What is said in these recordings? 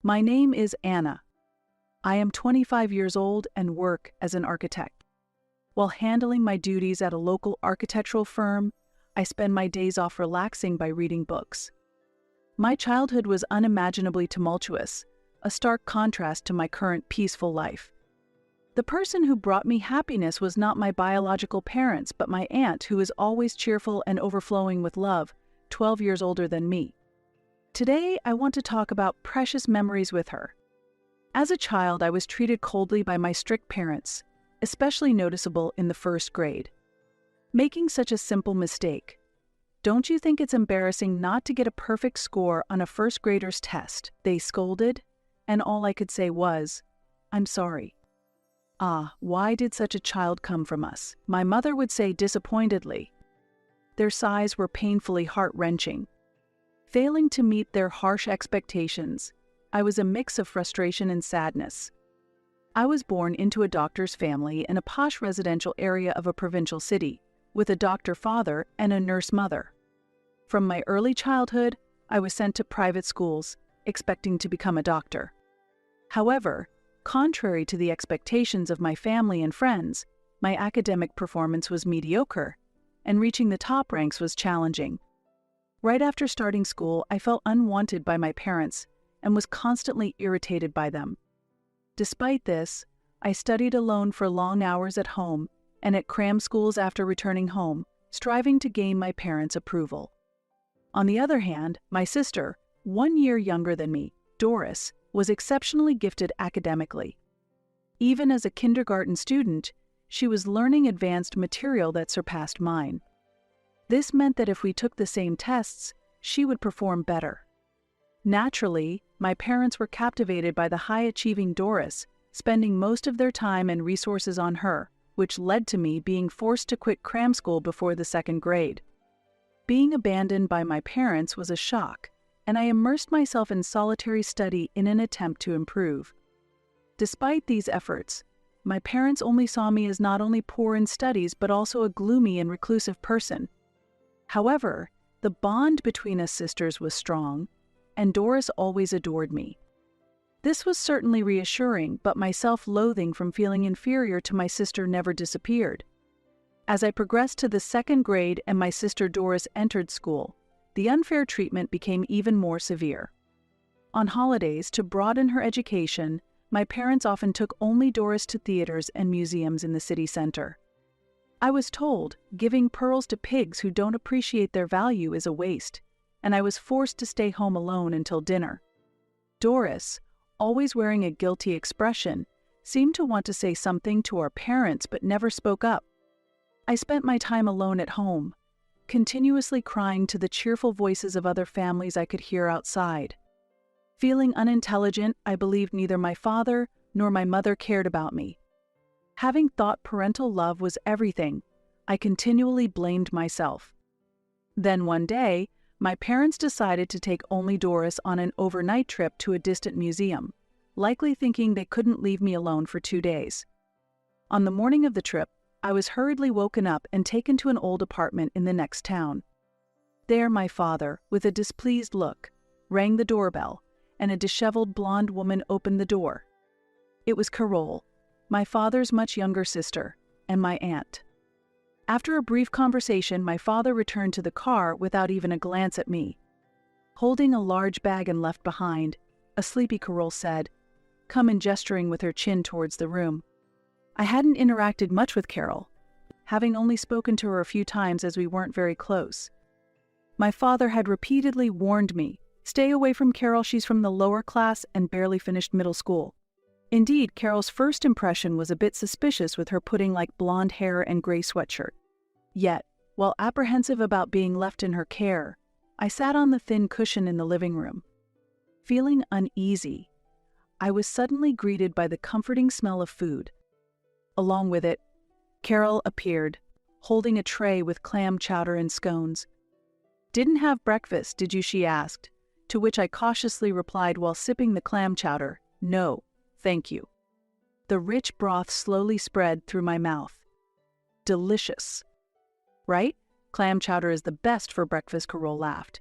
My name is Anna. I am 25 years old and work as an architect. While handling my duties at a local architectural firm, I spend my days off relaxing by reading books. My childhood was unimaginably tumultuous, a stark contrast to my current peaceful life. The person who brought me happiness was not my biological parents, but my aunt, who is always cheerful and overflowing with love, 12 years older than me. Today, I want to talk about precious memories with her. As a child, I was treated coldly by my strict parents, especially noticeable in the first grade. Making such a simple mistake. Don't you think it's embarrassing not to get a perfect score on a first grader's test? They scolded, and all I could say was, "I'm sorry." Why did such a child come from us? My mother would say disappointedly. Their sighs were painfully heart-wrenching. Failing to meet their harsh expectations, I was a mix of frustration and sadness. I was born into a doctor's family in a posh residential area of a provincial city, with a doctor father and a nurse mother. From my early childhood, I was sent to private schools, expecting to become a doctor. However, contrary to the expectations of my family and friends, my academic performance was mediocre, and reaching the top ranks was challenging. Right after starting school, I felt unwanted by my parents and was constantly irritated by them. Despite this, I studied alone for long hours at home and at cram schools after returning home, striving to gain my parents' approval. On the other hand, my sister, 1 year younger than me, Doris, was exceptionally gifted academically. Even as a kindergarten student, she was learning advanced material that surpassed mine. This meant that if we took the same tests, she would perform better. Naturally, my parents were captivated by the high-achieving Doris, spending most of their time and resources on her, which led to me being forced to quit cram school before the second grade. Being abandoned by my parents was a shock, and I immersed myself in solitary study in an attempt to improve. Despite these efforts, my parents only saw me as not only poor in studies but also a gloomy and reclusive person. However, the bond between us sisters was strong, and Doris always adored me. This was certainly reassuring, but my self-loathing from feeling inferior to my sister never disappeared. As I progressed to the second grade and my sister Doris entered school, the unfair treatment became even more severe. On holidays, to broaden her education, my parents often took only Doris to theaters and museums in the city center. I was told, giving pearls to pigs who don't appreciate their value is a waste, and I was forced to stay home alone until dinner. Doris, always wearing a guilty expression, seemed to want to say something to our parents but never spoke up. I spent my time alone at home, continuously crying to the cheerful voices of other families I could hear outside. Feeling unintelligent, I believed neither my father nor my mother cared about me. Having thought parental love was everything, I continually blamed myself. Then one day, my parents decided to take only Doris on an overnight trip to a distant museum, likely thinking they couldn't leave me alone for 2 days. On the morning of the trip, I was hurriedly woken up and taken to an old apartment in the next town. There my father, with a displeased look, rang the doorbell, and a disheveled blonde woman opened the door. It was Carole, my father's much younger sister, and my aunt. After a brief conversation, my father returned to the car without even a glance at me. Holding a large bag and left behind, a sleepy Carole said, "Come," and gesturing with her chin towards the room. I hadn't interacted much with Carole, having only spoken to her a few times as we weren't very close. My father had repeatedly warned me, "Stay away from Carole, she's from the lower class and barely finished middle school." Indeed, Carole's first impression was a bit suspicious with her pudding-like blonde hair and gray sweatshirt. Yet, while apprehensive about being left in her care, I sat on the thin cushion in the living room. Feeling uneasy, I was suddenly greeted by the comforting smell of food. Along with it, Carole appeared, holding a tray with clam chowder and scones. "Didn't have breakfast, did you?" she asked, to which I cautiously replied while sipping the clam chowder, "No, thank you." The rich broth slowly spread through my mouth. Delicious. Right? Clam chowder is the best for breakfast, Carole laughed.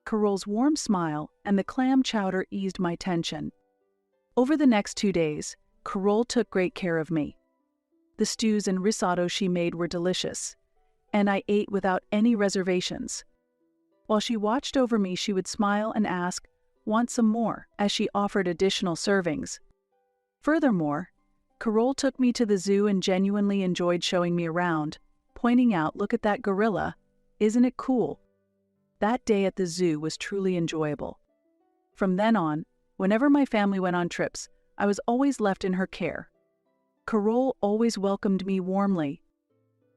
Carol's warm smile and the clam chowder eased my tension. Over the next 2 days, Carol took great care of me. The stews and risotto she made were delicious, and I ate without any reservations. While she watched over me, she would smile and ask, "Want some more?" as she offered additional servings. Furthermore, Carol took me to the zoo and genuinely enjoyed showing me around, pointing out, "Look at that gorilla. Isn't it cool?" That day at the zoo was truly enjoyable. From then on, whenever my family went on trips, I was always left in her care. Carol always welcomed me warmly.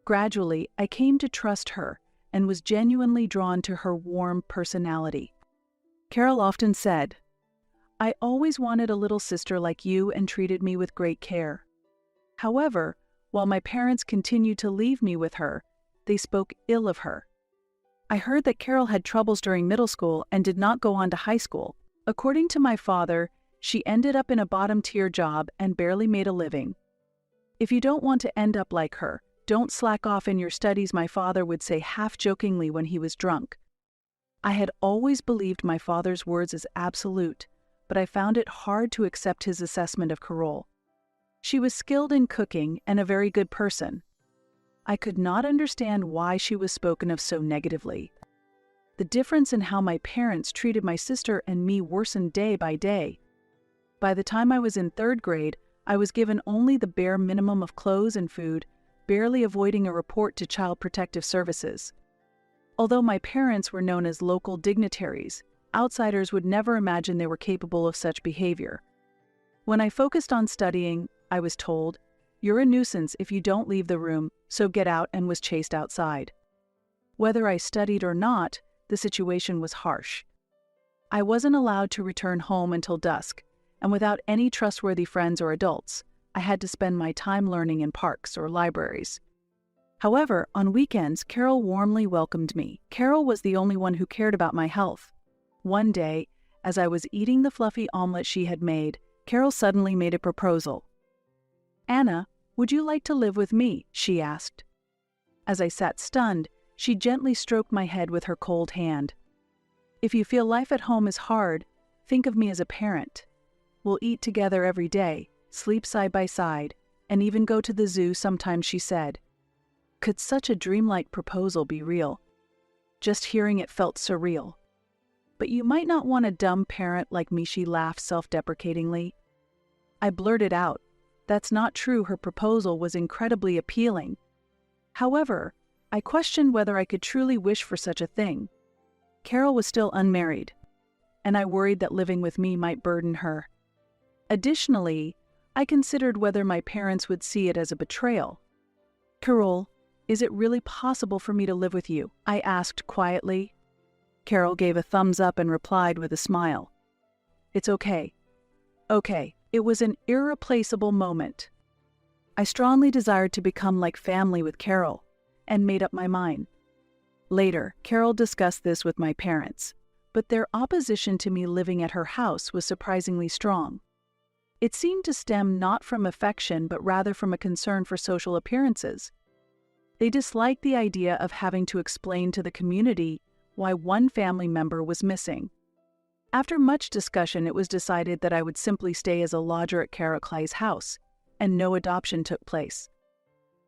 Gradually, I came to trust her and was genuinely drawn to her warm personality. Carol often said, "I always wanted a little sister like you," and treated me with great care. However, while my parents continued to leave me with her, they spoke ill of her. I heard that Carol had troubles during middle school and did not go on to high school. According to my father, she ended up in a bottom-tier job and barely made a living. "If you don't want to end up like her, don't slack off in your studies," my father would say half-jokingly when he was drunk. I had always believed my father's words as absolute, but I found it hard to accept his assessment of Carol. She was skilled in cooking and a very good person. I could not understand why she was spoken of so negatively. The difference in how my parents treated my sister and me worsened day by day. By the time I was in 3rd grade, I was given only the bare minimum of clothes and food, barely avoiding a report to Child Protective Services. Although my parents were known as local dignitaries, outsiders would never imagine they were capable of such behavior. When I focused on studying, I was told, "You're a nuisance if you don't leave the room, so get out," and was chased outside. Whether I studied or not, the situation was harsh. I wasn't allowed to return home until dusk, and without any trustworthy friends or adults, I had to spend my time learning in parks or libraries. However, on weekends, Carol warmly welcomed me. Carol was the only one who cared about my health. One day, as I was eating the fluffy omelet she had made, Carol suddenly made a proposal. "Anna, would you like to live with me?" she asked. As I sat stunned, she gently stroked my head with her cold hand. "If you feel life at home is hard, think of me as a parent. We'll eat together every day, sleep side by side, and even go to the zoo sometimes," she said. Could such a dreamlike proposal be real? Just hearing it felt surreal. "But you might not want a dumb parent like me," she laughed self-deprecatingly. I blurted out, "That's not true." Her proposal was incredibly appealing. However, I questioned whether I could truly wish for such a thing. Carol was still unmarried, and I worried that living with me might burden her. Additionally, I considered whether my parents would see it as a betrayal. "Carol, is it really possible for me to live with you?" I asked quietly. Carol gave a thumbs up and replied with a smile. "It's okay. Okay." It was an irreplaceable moment. I strongly desired to become like family with Carol, and made up my mind. Later, Carol discussed this with my parents, but their opposition to me living at her house was surprisingly strong. It seemed to stem not from affection but rather from a concern for social appearances. They disliked the idea of having to explain to the community why one family member was missing. After much discussion, it was decided that I would simply stay as a lodger at Carol Clay's house, and no adoption took place.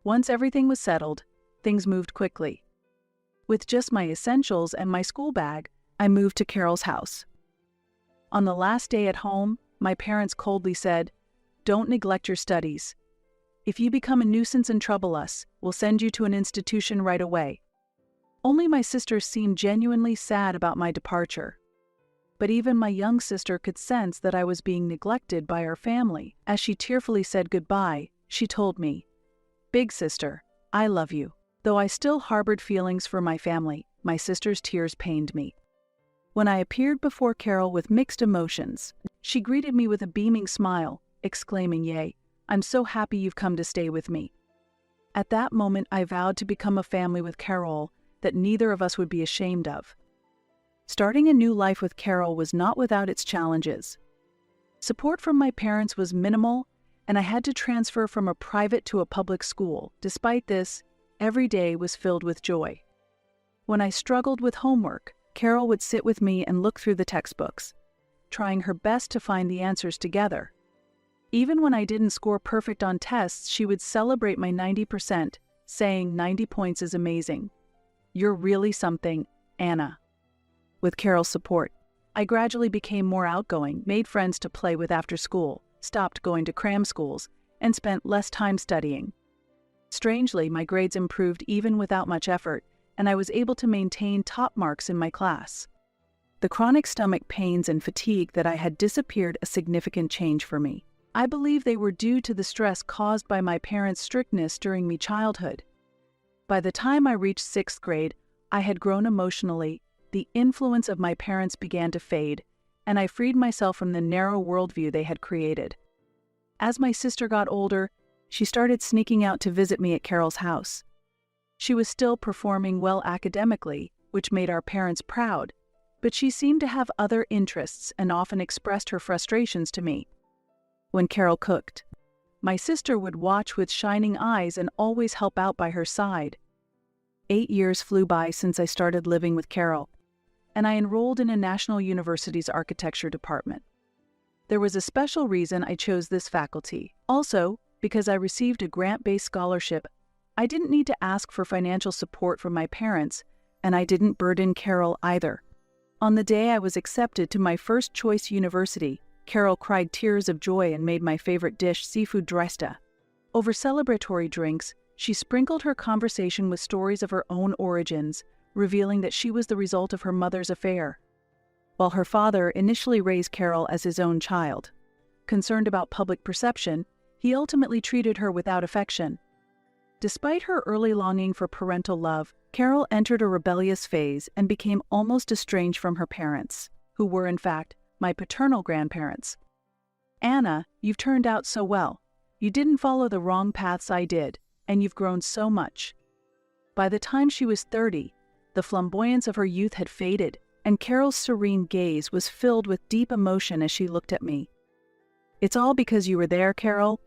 Once everything was settled, things moved quickly. With just my essentials and my school bag, I moved to Carol's house. On the last day at home, my parents coldly said, "Don't neglect your studies. If you become a nuisance and trouble us, we'll send you to an institution right away." Only my sister seemed genuinely sad about my departure. But even my young sister could sense that I was being neglected by our family. As she tearfully said goodbye, she told me, "Big sister, I love you." Though I still harbored feelings for my family, my sister's tears pained me. When I appeared before Carol with mixed emotions, she greeted me with a beaming smile, exclaiming, "Yay, I'm so happy you've come to stay with me." At that moment, I vowed to become a family with Carol that neither of us would be ashamed of. Starting a new life with Carol was not without its challenges. Support from my parents was minimal, and I had to transfer from a private to a public school. Despite this, every day was filled with joy. When I struggled with homework, Carol would sit with me and look through the textbooks, trying her best to find the answers together. Even when I didn't score perfect on tests, she would celebrate my 90%, saying 90 points is amazing. You're really something, Anna. With Carol's support, I gradually became more outgoing, made friends to play with after school, stopped going to cram schools, and spent less time studying. Strangely, my grades improved even without much effort, and I was able to maintain top marks in my class. The chronic stomach pains and fatigue that I had disappeared a significant change for me. I believe they were due to the stress caused by my parents' strictness during my childhood. By the time I reached 6th grade, I had grown emotionally, the influence of my parents began to fade, and I freed myself from the narrow worldview they had created. As my sister got older, she started sneaking out to visit me at Carol's house. She was still performing well academically, which made our parents proud, but she seemed to have other interests and often expressed her frustrations to me. When Carol cooked, my sister would watch with shining eyes and always help out by her side. 8 years flew by since I started living with Carol, and I enrolled in a national university's architecture department. There was a special reason I chose this faculty. Also, because I received a grant-based scholarship, I didn't need to ask for financial support from my parents, and I didn't burden Carol either. On the day I was accepted to my first choice university, Carol cried tears of joy and made my favorite dish, seafood dresta. Over celebratory drinks, she sprinkled her conversation with stories of her own origins, revealing that she was the result of her mother's affair. While her father initially raised Carol as his own child, concerned about public perception, he ultimately treated her without affection. Despite her early longing for parental love, Carol entered a rebellious phase and became almost estranged from her parents, who were, in fact, my paternal grandparents. Anna, you've turned out so well. You didn't follow the wrong paths I did, and you've grown so much. By the time she was 30, the flamboyance of her youth had faded, and Carol's serene gaze was filled with deep emotion as she looked at me. It's all because you were there, Carol.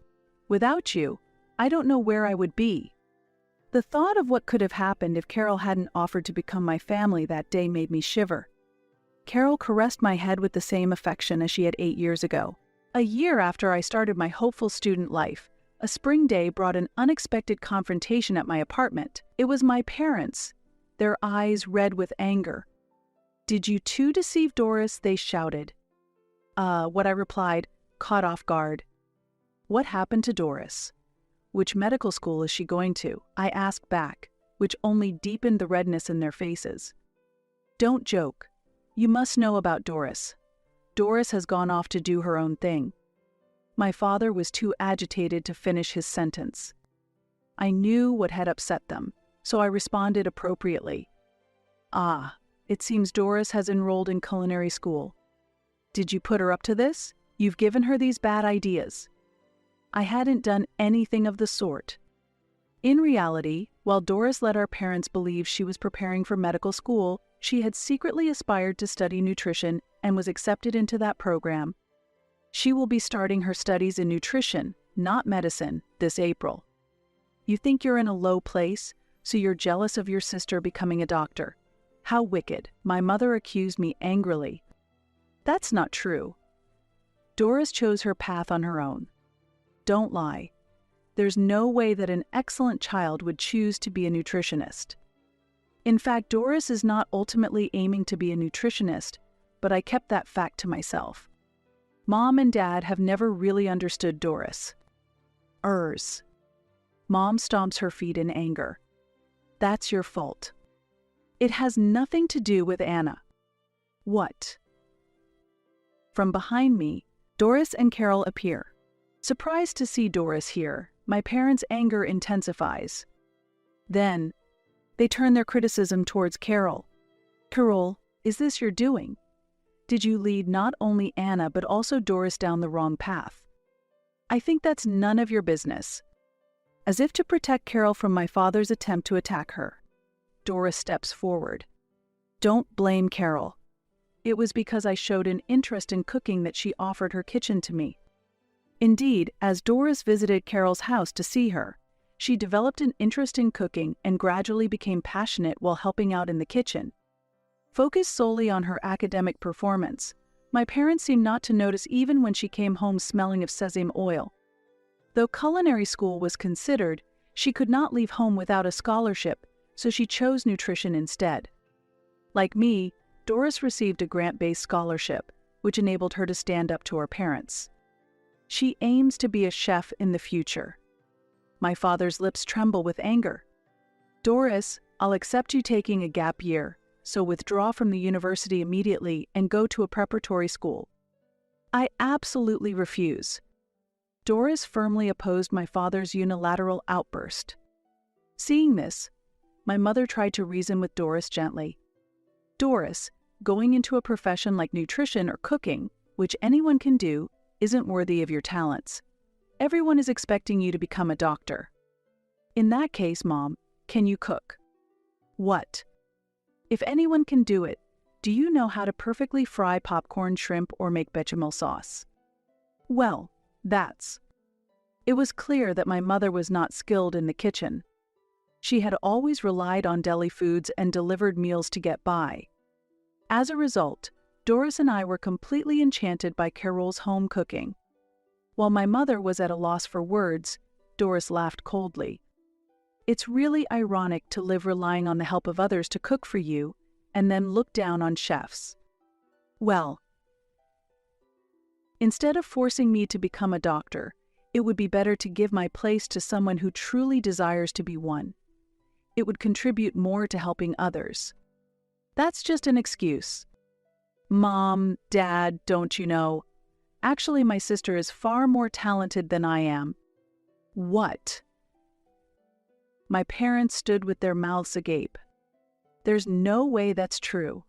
Without you, I don't know where I would be. The thought of what could have happened if Carol hadn't offered to become my family that day made me shiver. Carol caressed my head with the same affection as she had 8 years ago. A year after I started my hopeful student life, a spring day brought an unexpected confrontation at my apartment. It was my parents, their eyes red with anger. "Did you too deceive Doris?" they shouted. What I replied, caught off guard. "What happened to Doris? Which medical school is she going to?" I asked back, which only deepened the redness in their faces. "Don't joke. You must know about Doris. Doris has gone off to do her own thing." My father was too agitated to finish his sentence. I knew what had upset them, so I responded appropriately. It seems Doris has enrolled in culinary school. Did you put her up to this? You've given her these bad ideas." I hadn't done anything of the sort. In reality, while Doris let our parents believe she was preparing for medical school, she had secretly aspired to study nutrition and was accepted into that program. She will be starting her studies in nutrition, not medicine, this April. You think you're in a low place, so you're jealous of your sister becoming a doctor. How wicked, my mother accused me angrily. That's not true. Doris chose her path on her own. Don't lie. There's no way that an excellent child would choose to be a nutritionist. In fact, Doris is not ultimately aiming to be a nutritionist, but I kept that fact to myself. Mom and Dad have never really understood Doris. Mom stomps her feet in anger. That's your fault. It has nothing to do with Anna. What? From behind me, Doris and Carol appear. Surprised to see Doris here, my parents' anger intensifies. Then, they turn their criticism towards Carol. "Carol, is this your doing? Did you lead not only Anna but also Doris down the wrong path? I think that's none of your business." As if to protect Carol from my father's attempt to attack her, Doris steps forward. "Don't blame Carol. It was because I showed an interest in cooking that she offered her kitchen to me." Indeed, as Doris visited Carol's house to see her, she developed an interest in cooking and gradually became passionate while helping out in the kitchen. Focused solely on her academic performance, my parents seemed not to notice even when she came home smelling of sesame oil. Though culinary school was considered, she could not leave home without a scholarship, so she chose nutrition instead. Like me, Doris received a grant-based scholarship, which enabled her to stand up to her parents. She aims to be a chef in the future. My father's lips tremble with anger. Doris, I'll accept you taking a gap year, so withdraw from the university immediately and go to a preparatory school. I absolutely refuse. Doris firmly opposed my father's unilateral outburst. Seeing this, my mother tried to reason with Doris gently. Doris, going into a profession like nutrition or cooking, which anyone can do, isn't worthy of your talents. Everyone is expecting you to become a doctor. In that case, Mom, can you cook? What? If anyone can do it, do you know how to perfectly fry popcorn, shrimp, or make bechamel sauce? Well, It was clear that my mother was not skilled in the kitchen. She had always relied on deli foods and delivered meals to get by. As a result, Doris and I were completely enchanted by Carol's home cooking. While my mother was at a loss for words, Doris laughed coldly. It's really ironic to live relying on the help of others to cook for you, and then look down on chefs. Well, instead of forcing me to become a doctor, it would be better to give my place to someone who truly desires to be one. It would contribute more to helping others. That's just an excuse. Mom, Dad, don't you know? Actually, my sister is far more talented than I am. What? My parents stood with their mouths agape. There's no way that's true.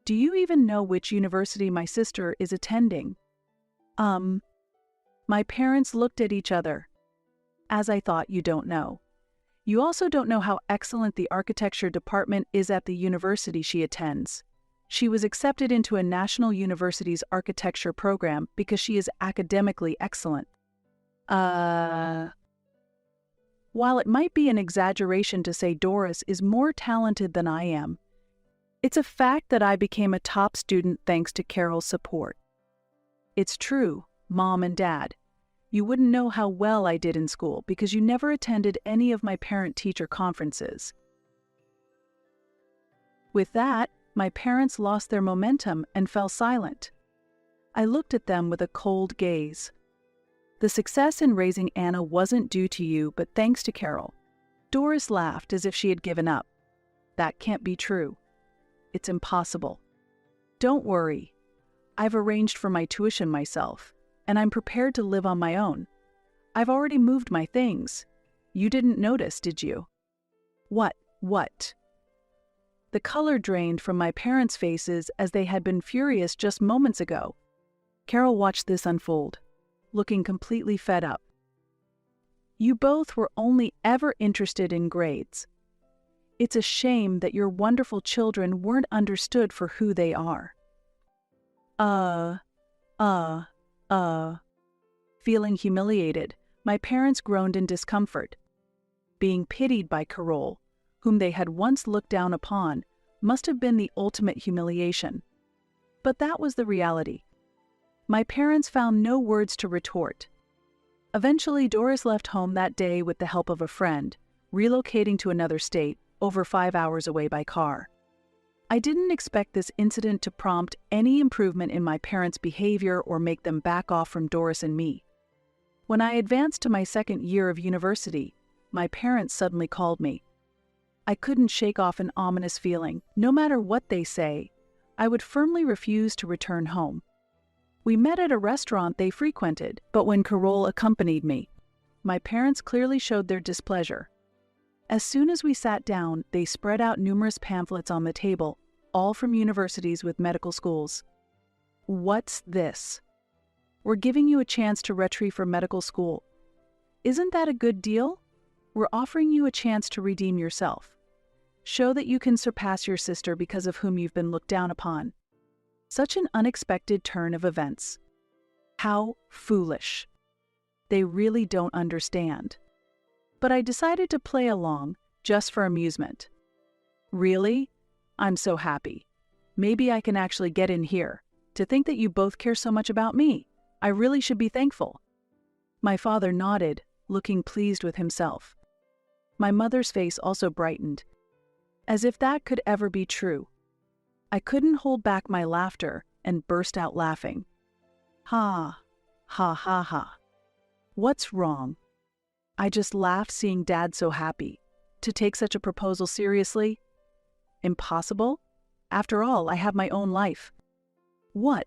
Do you even know which university my sister is attending? My parents looked at each other. As I thought, you don't know. You also don't know how excellent the architecture department is at the university she attends. She was accepted into a national university's architecture program because she is academically excellent. While it might be an exaggeration to say Doris is more talented than I am, it's a fact that I became a top student thanks to Carol's support. It's true, Mom and Dad. You wouldn't know how well I did in school because you never attended any of my parent-teacher conferences. With that, my parents lost their momentum and fell silent. I looked at them with a cold gaze. The success in raising Anna wasn't due to you, but thanks to Carol. Doris laughed as if she had given up. That can't be true. It's impossible. Don't worry. I've arranged for my tuition myself, and I'm prepared to live on my own. I've already moved my things. You didn't notice, did you? What? The color drained from my parents' faces as they had been furious just moments ago. Carol watched this unfold, looking completely fed up. You both were only ever interested in grades. It's a shame that your wonderful children weren't understood for who they are. Feeling humiliated, my parents groaned in discomfort. Being pitied by Carol, whom they had once looked down upon, must have been the ultimate humiliation. But that was the reality. My parents found no words to retort. Eventually, Doris left home that day with the help of a friend, relocating to another state, over 5 hours away by car. I didn't expect this incident to prompt any improvement in my parents' behavior or make them back off from Doris and me. When I advanced to my second year of university, my parents suddenly called me. I couldn't shake off an ominous feeling. No matter what they say, I would firmly refuse to return home. We met at a restaurant they frequented, but when Carol accompanied me, my parents clearly showed their displeasure. As soon as we sat down, they spread out numerous pamphlets on the table, all from universities with medical schools. What's this? We're giving you a chance to retrieve for medical school. Isn't that a good deal? We're offering you a chance to redeem yourself. Show that you can surpass your sister because of whom you've been looked down upon. Such an unexpected turn of events. How foolish. They really don't understand. But I decided to play along, just for amusement. Really? I'm so happy. Maybe I can actually get in here. To think that you both care so much about me. I really should be thankful." My father nodded, looking pleased with himself. My mother's face also brightened. As if that could ever be true. I couldn't hold back my laughter and burst out laughing. Ha, ha, ha, ha. What's wrong? I just laughed seeing Dad so happy. To take such a proposal seriously? Impossible? After all, I have my own life. What?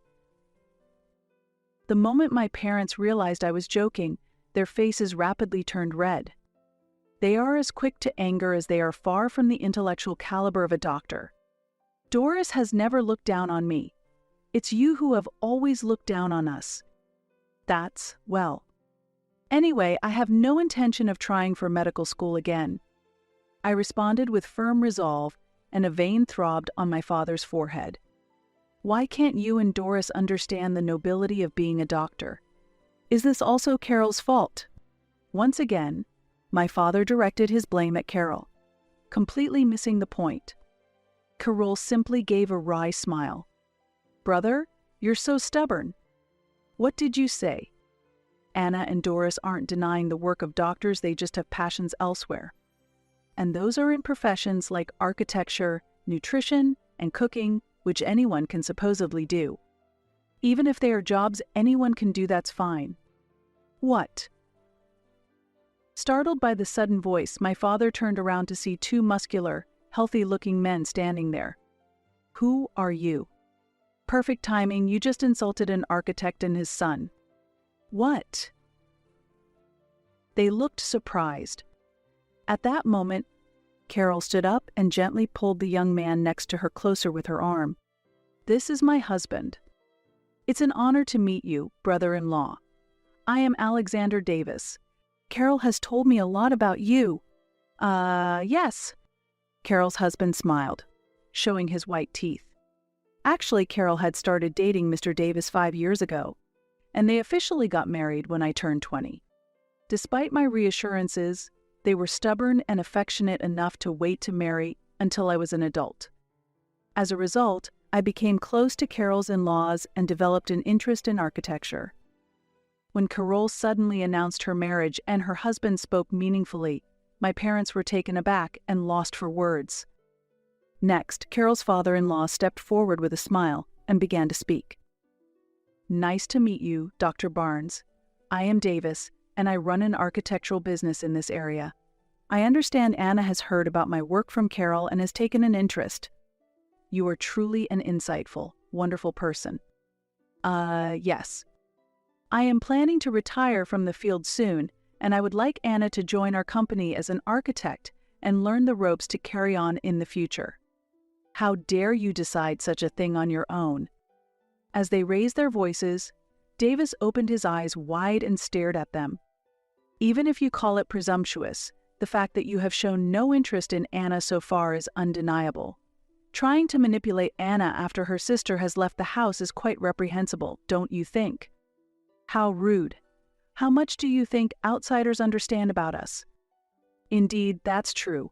The moment my parents realized I was joking, their faces rapidly turned red. They are as quick to anger as they are far from the intellectual caliber of a doctor. Doris has never looked down on me. It's you who have always looked down on us. That's, well. Anyway, I have no intention of trying for medical school again. I responded with firm resolve, and a vein throbbed on my father's forehead. Why can't you and Doris understand the nobility of being a doctor? Is this also Carol's fault? Once again, my father directed his blame at Carol, completely missing the point. Carol simply gave a wry smile. "Brother, you're so stubborn. What did you say? Anna and Doris aren't denying the work of doctors, they just have passions elsewhere. And those are in professions like architecture, nutrition, and cooking, which anyone can supposedly do. Even if they are jobs anyone can do, that's fine. What?" Startled by the sudden voice, my father turned around to see two muscular, healthy-looking men standing there. "Who are you?" "Perfect timing, you just insulted an architect and his son." "What?" They looked surprised. At that moment, Carol stood up and gently pulled the young man next to her closer with her arm. "This is my husband. It's an honor to meet you, brother-in-law. I am Alexander Davis. Carol has told me a lot about you." Yes." Carol's husband smiled, showing his white teeth. Actually, Carol had started dating Mr. Davis 5 years ago, and they officially got married when I turned 20. Despite my reassurances, they were stubborn and affectionate enough to wait to marry until I was an adult. As a result, I became close to Carol's in-laws and developed an interest in architecture. When Carol suddenly announced her marriage and her husband spoke meaningfully, my parents were taken aback and lost for words. Next, Carol's father-in-law stepped forward with a smile and began to speak. "Nice to meet you, Dr. Barnes. I am Davis, and I run an architectural business in this area. I understand Anna has heard about my work from Carol and has taken an interest. You are truly an insightful, wonderful person." Yes. "I am planning to retire from the field soon, and I would like Anna to join our company as an architect and learn the ropes to carry on in the future." "How dare you decide such a thing on your own?" As they raised their voices, Davis opened his eyes wide and stared at them. "Even if you call it presumptuous, the fact that you have shown no interest in Anna so far is undeniable. Trying to manipulate Anna after her sister has left the house is quite reprehensible, don't you think? How rude. How much do you think outsiders understand about us?" "Indeed, that's true.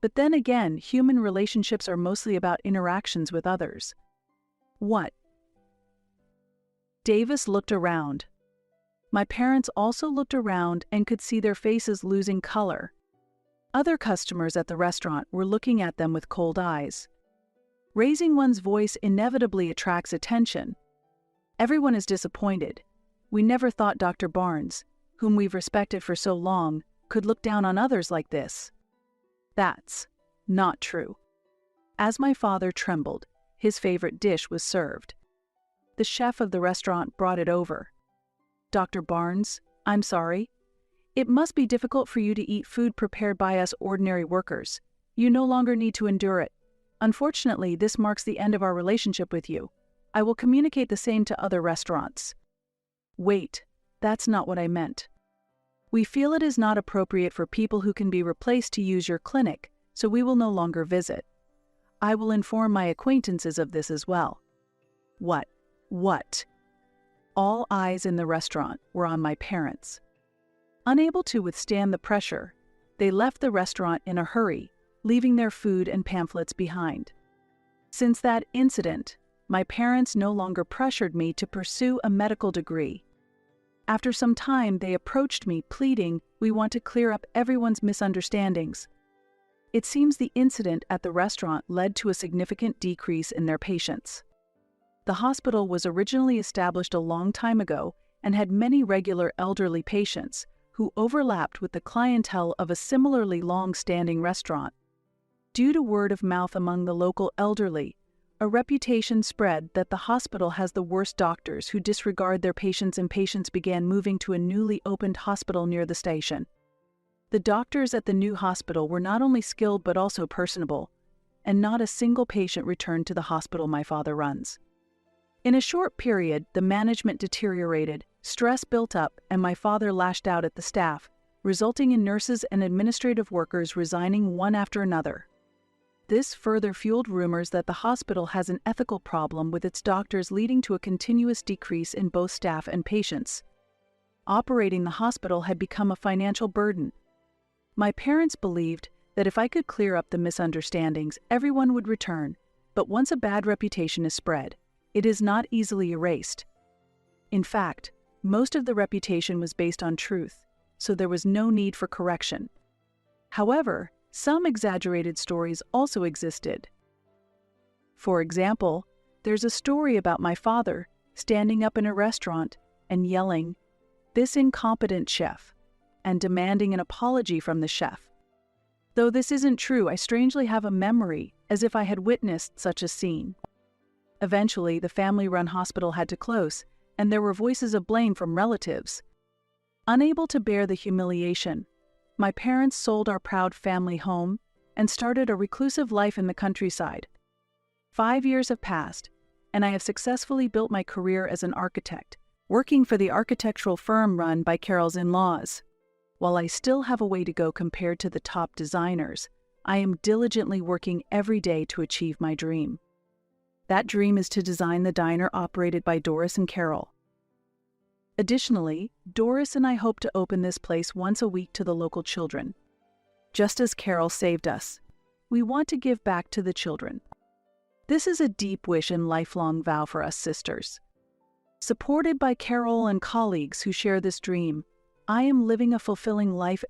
But then again, human relationships are mostly about interactions with others." "What?" Davis looked around. My parents also looked around and could see their faces losing color. Other customers at the restaurant were looking at them with cold eyes. Raising one's voice inevitably attracts attention. Everyone is disappointed. We never thought Dr. Barnes, whom we've respected for so long, could look down on others like this. That's not true. As my father trembled, his favorite dish was served. The chef of the restaurant brought it over. "Dr. Barnes, I'm sorry. It must be difficult for you to eat food prepared by us ordinary workers. You no longer need to endure it. Unfortunately, this marks the end of our relationship with you. I will communicate the same to other restaurants." "Wait, that's not what I meant. We feel it is not appropriate for people who can be replaced to use your clinic, so we will no longer visit. I will inform my acquaintances of this as well." What? All eyes in the restaurant were on my parents. Unable to withstand the pressure, they left the restaurant in a hurry, leaving their food and pamphlets behind. Since that incident, my parents no longer pressured me to pursue a medical degree. After some time, they approached me pleading, "We want to clear up everyone's misunderstandings." It seems the incident at the restaurant led to a significant decrease in their patients. The hospital was originally established a long time ago and had many regular elderly patients who overlapped with the clientele of a similarly long-standing restaurant. Due to word of mouth among the local elderly, a reputation spread that the hospital has the worst doctors who disregard their patients, and patients began moving to a newly opened hospital near the station. The doctors at the new hospital were not only skilled but also personable, and not a single patient returned to the hospital my father runs. In a short period, the management deteriorated, stress built up, and my father lashed out at the staff, resulting in nurses and administrative workers resigning one after another. This further fueled rumors that the hospital has an ethical problem with its doctors, leading to a continuous decrease in both staff and patients. Operating the hospital had become a financial burden. My parents believed that if I could clear up the misunderstandings, everyone would return, but once a bad reputation is spread, it is not easily erased. In fact, most of the reputation was based on truth, so there was no need for correction. However, some exaggerated stories also existed. For example, there's a story about my father standing up in a restaurant and yelling, "This incompetent chef," and demanding an apology from the chef. Though this isn't true, I strangely have a memory as if I had witnessed such a scene. Eventually, the family-run hospital had to close, and there were voices of blame from relatives. Unable to bear the humiliation, my parents sold our proud family home and started a reclusive life in the countryside. 5 years have passed, and I have successfully built my career as an architect, working for the architectural firm run by Carol's in-laws. While I still have a way to go compared to the top designers, I am diligently working every day to achieve my dream. That dream is to design the diner operated by Doris and Carol. Additionally, Doris and I hope to open this place once a week to the local children. Just as Carol saved us, we want to give back to the children. This is a deep wish and lifelong vow for us sisters. Supported by Carol and colleagues who share this dream, I am living a fulfilling life